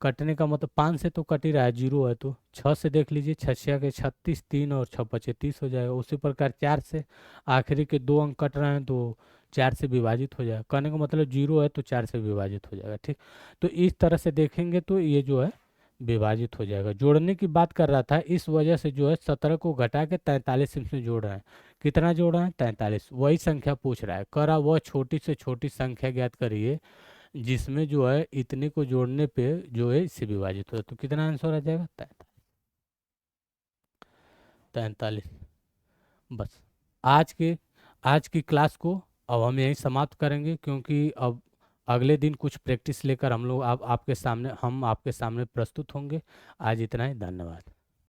कटने का मतलब 5 से तो कट ही रहा है, जीरो है। तो 6 से देख लीजिए, 6 6 के 36, 3 और 6 पचे 30 हो जाएगा। उसी प्रकार 4 से आखिरी के 2 अंक कट रहे हैं तो 4 से विभाजित हो जाएगा। कहने का मतलब जीरो है तो 4 से विभाजित हो जाएगा। ठीक, तो इस तरह से देखेंगे तो ये जो है विभाजित हो जाएगा। जोड़ने की बात कर रहा था, इस वजह से जो है 17 को घटा के 43 इसमें जोड़ रहे हैं। कितना जोड़ रहे हैं? 43। वही संख्या पूछ रहा है, कह रहा वह छोटी से छोटी संख्या ज्ञात करिए जिसमें जो है इतने को जोड़ने पे जो है इससे विभाजित हो। तो कितना आंसर आ जाएगा? 43। बस आज के आज की क्लास को अब हम यहीं समाप्त करेंगे, क्योंकि अब अगले दिन कुछ प्रैक्टिस लेकर हम लोग आपके सामने प्रस्तुत होंगे। आज इतना ही, धन्यवाद।